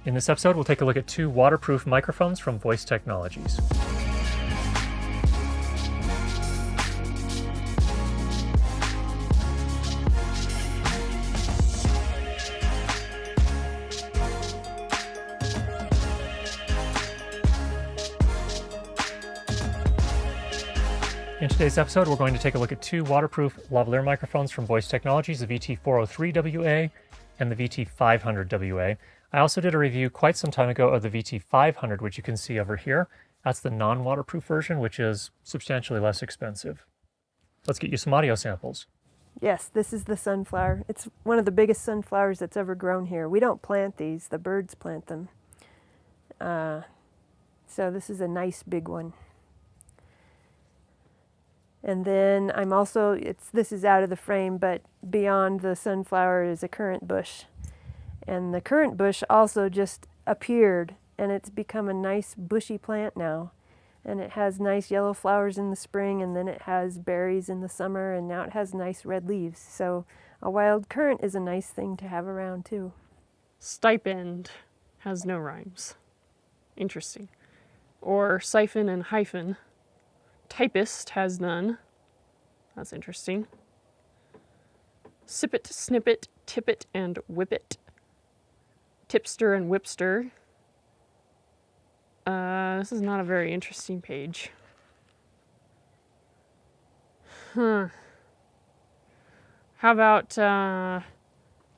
In this episode, we'll take a look at two waterproof microphones from Voice Technologies. In today's episode, we're going to take a look at two waterproof lavalier microphones from Voice Technologies, the VT403WA and the VT500WA. I also did a review quite some time ago of the VT500, which you can see over here. That's the non-waterproof version, which is substantially less expensive. Let's get you some audio samples. Yes, this is the sunflower. It's one of the biggest sunflowers that's ever grown here. We don't plant these, the birds plant them. So this is a nice big one. And then I'm also, this is out of the frame, but beyond the sunflower is a currant bush. And the currant bush also just appeared, and it's become a nice bushy plant now. And it has nice yellow flowers in the spring, and then it has berries in the summer, and now it has nice red leaves. So a wild currant is a nice thing to have around too. Stipend has no rhymes. Interesting. Or siphon and hyphen. Typist has none. That's interesting. Sippet, snippet, tippet, and whippet. Tipster and whipster. This is not a very interesting page. How about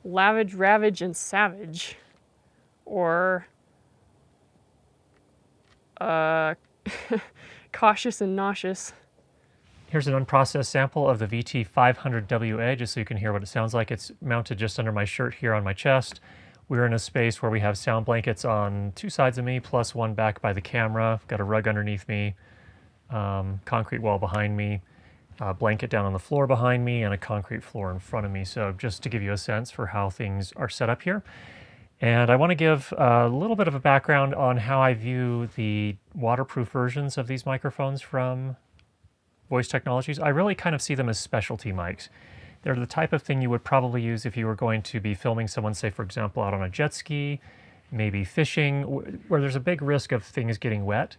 lavage, ravage, and savage? Or cautious and nauseous. Here's an unprocessed sample of the VT500WA, just so you can hear what it sounds like. It's mounted just under my shirt here on my chest. We're in a space where we have sound blankets on two sides of me, plus one back by the camera. Got a rug underneath me, concrete wall behind me, a blanket down on the floor behind me, and a concrete floor in front of me. So just to give you a sense for how things are set up here. And I want to give a little bit of a background on how I view the waterproof versions of these microphones from Voice Technologies. I really kind of see them as specialty mics. They're the type of thing you would probably use if you were going to be filming someone, say, for example, out on a jet ski, maybe fishing, where there's a big risk of things getting wet.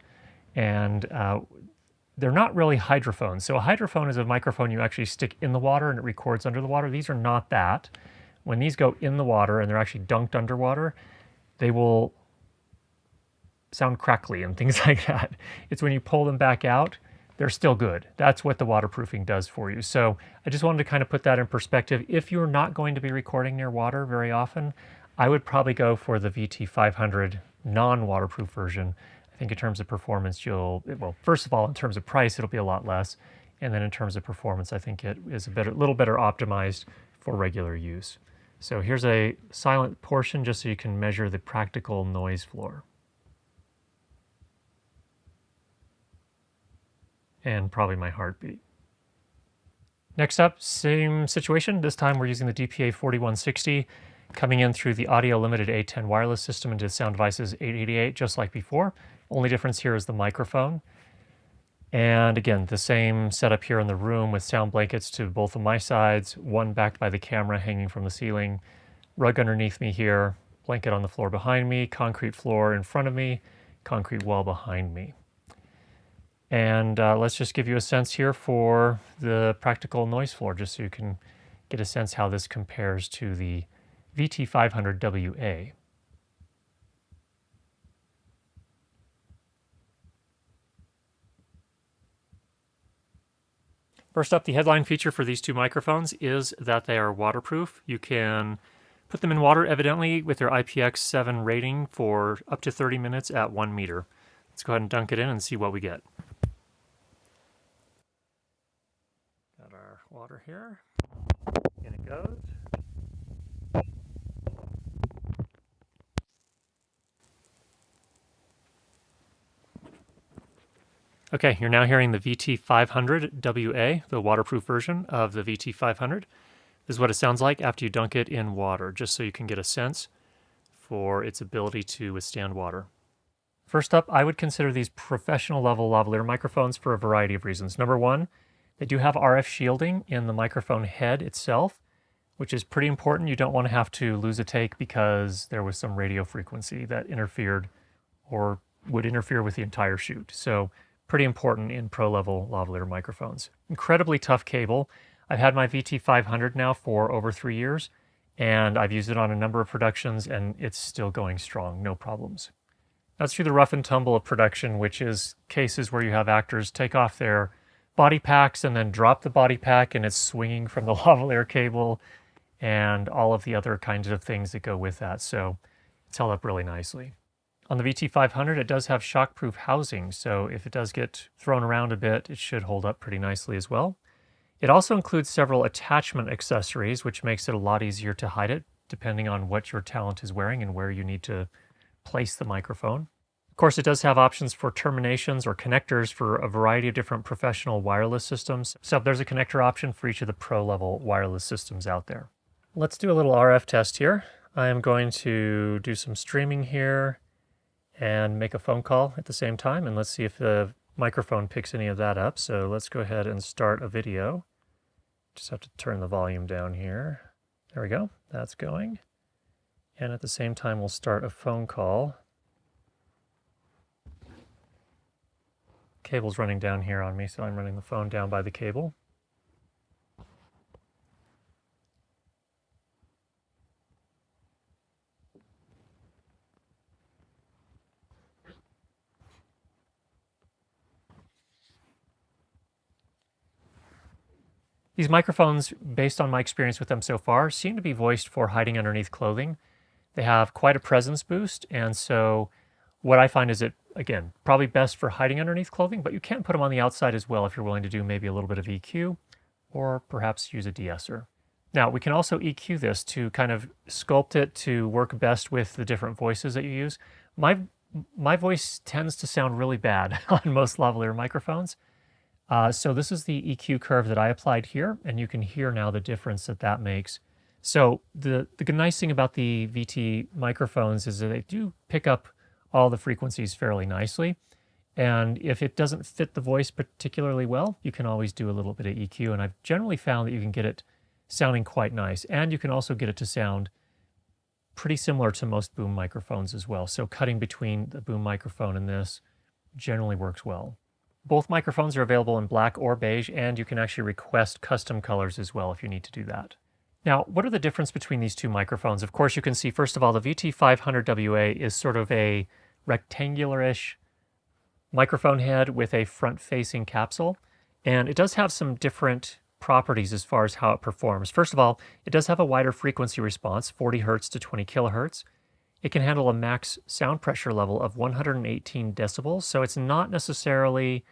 And they're not really hydrophones. So a hydrophone is a microphone you actually stick in the water and it records under the water. These are not that. When these go in the water and they're actually dunked underwater, they will sound crackly and things like that. It's when you pull them back out, they're still good. That's what the waterproofing does for you. So I just wanted to kind of put that in perspective. If you're not going to be recording near water very often, I would probably go for the VT500 non-waterproof version. I think in terms of performance, well, first of all, in terms of price, it'll be a lot less. And then in terms of performance, I think it is a little better optimized for regular use. So here's a silent portion just so you can measure the practical noise floor. And probably my heartbeat. Next up, same situation. This time we're using the DPA 4160 coming in through the audio limited A10 wireless system into Sound Devices 888, just like before. Only difference here is the microphone. And again, the same setup here in the room with sound blankets to both of my sides, one backed by the camera hanging from the ceiling, rug underneath me here, blanket on the floor behind me, concrete floor in front of me, concrete wall behind me. And let's just give you a sense here for the practical noise floor, just so you can get a sense how this compares to the VT500WA. First up, the headline feature for these two microphones is that they are waterproof. You can put them in water, evidently, with their IPX7 rating for up to 30 minutes at 1 meter. Let's go ahead and dunk it in and see what we get. Got our water here. In it goes. Okay, you're now hearing the VT500WA, the waterproof version of the VT500. This is what it sounds like after you dunk it in water, just so you can get a sense for its ability to withstand water. First up, I would consider these professional level lavalier microphones for a variety of reasons. Number one, they do have RF shielding in the microphone head itself, which is pretty important. You don't want to have to lose a take because there was some radio frequency that interfered or would interfere with the entire shoot. So pretty important in pro-level lavalier microphones. Incredibly tough cable. I've had my VT500 now for over 3 years, and I've used it on a number of productions, and it's still going strong, no problems. That's through the rough and tumble of production, which is cases where you have actors take off their body packs and then drop the body pack, and it's swinging from the lavalier cable and all of the other kinds of things that go with that. So it's held up really nicely. On the VT500, it does have shockproof housing, so if it does get thrown around a bit, it should hold up pretty nicely as well. It also includes several attachment accessories, which makes it a lot easier to hide it, depending on what your talent is wearing and where you need to place the microphone. Of course, it does have options for terminations or connectors for a variety of different professional wireless systems. So there's a connector option for each of the pro-level wireless systems out there. Let's do a little RF test here. I am going to do some streaming here and make a phone call at the same time, and let's see if the microphone picks any of that up. So let's go ahead and start a video. Just have to turn the volume down here. There we go, that's going. And at the same time, we'll start a phone call. Cable's running down here on me, so I'm running the phone down by the cable. These microphones, based on my experience with them so far, seem to be voiced for hiding underneath clothing. They have quite a presence boost, and so what I find is it, again, probably best for hiding underneath clothing, but you can put them on the outside as well if you're willing to do maybe a little bit of EQ, or perhaps use a de-esser. Now, we can also EQ this to kind of sculpt it to work best with the different voices that you use. My voice tends to sound really bad on most lavalier microphones. So this is the EQ curve that I applied here, and you can hear now the difference that that makes. So the nice thing about the VT microphones is that they do pick up all the frequencies fairly nicely. And if it doesn't fit the voice particularly well, you can always do a little bit of EQ. And I've generally found that you can get it sounding quite nice. And you can also get it to sound pretty similar to most boom microphones as well. So cutting between the boom microphone and this generally works well. Both microphones are available in black or beige, and you can actually request custom colors as well if you need to do that. Now, what are the difference between these two microphones? Of course, you can see, first of all, the VT500WA is sort of a rectangular-ish microphone head with a front-facing capsule, and it does have some different properties as far as how it performs. First of all, it does have a wider frequency response, 40 hertz to 20 kilohertz. It can handle a max sound pressure level of 118 decibels, so it's not necessarily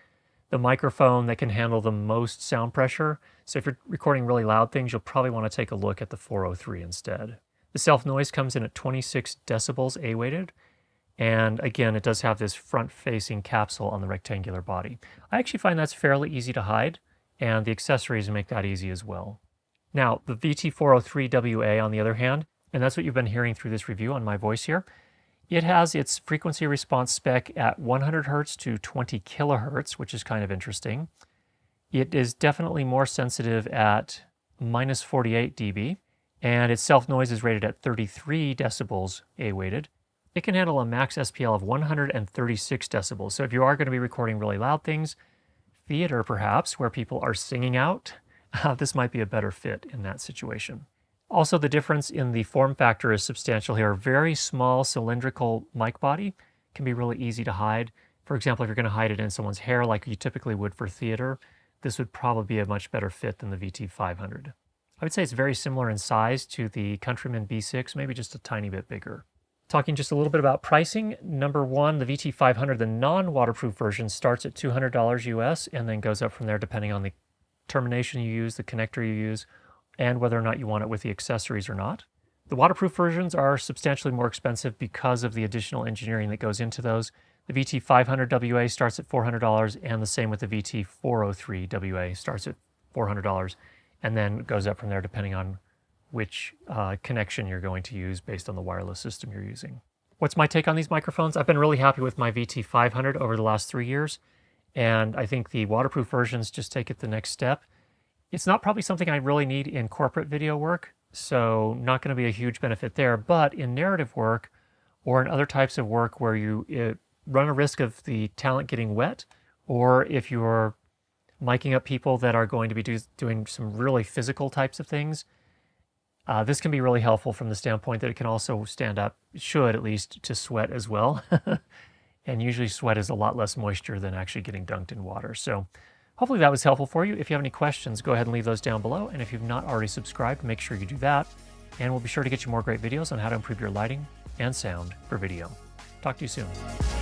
the microphone that can handle the most sound pressure. So if you're recording really loud things, you'll probably want to take a look at the 403 instead. The self-noise comes in at 26 decibels A-weighted, and again, it does have this front-facing capsule on the rectangular body. I actually find that's fairly easy to hide, and the accessories make that easy as well. Now, the VT403WA, on the other hand, and that's what you've been hearing through this review on my voice here. It has its frequency response spec at 100 hertz to 20 kilohertz, which is kind of interesting. It is definitely more sensitive at minus 48 dB, and its self-noise is rated at 33 decibels A-weighted. It can handle a max SPL of 136 decibels, so if you are going to be recording really loud things, theater perhaps, where people are singing out, this might be a better fit in that situation. Also, the difference in the form factor is substantial here. Very small cylindrical mic body can be really easy to hide. For example, if you're going to hide it in someone's hair like you typically would for theater, this would probably be a much better fit than the VT500. I would say it's very similar in size to the Countryman B6, maybe just a tiny bit bigger. Talking just a little bit about pricing, number one, the VT500, the non-waterproof version, starts at $200 US and then goes up from there depending on the termination you use, the connector you use, and whether or not you want it with the accessories or not. The waterproof versions are substantially more expensive because of the additional engineering that goes into those. The VT500WA starts at $400, and the same with the VT403WA starts at $400, and then goes up from there depending on which connection you're going to use based on the wireless system you're using. What's my take on these microphones? I've been really happy with my VT500 over the last 3 years, and I think the waterproof versions just take it the next step. It's not probably something I really need in corporate video work, So not going to be a huge benefit there. But in narrative work or in other types of work where you run a risk of the talent getting wet, or if you're miking up people that are going to be doing some really physical types of things, this can be really helpful from the standpoint that it can also stand up, should at least, to sweat as well. And usually sweat is a lot less moisture than actually getting dunked in water. So hopefully that was helpful for you. If you have any questions, go ahead and leave those down below. And if you've not already subscribed, make sure you do that. And we'll be sure to get you more great videos on how to improve your lighting and sound for video. Talk to you soon.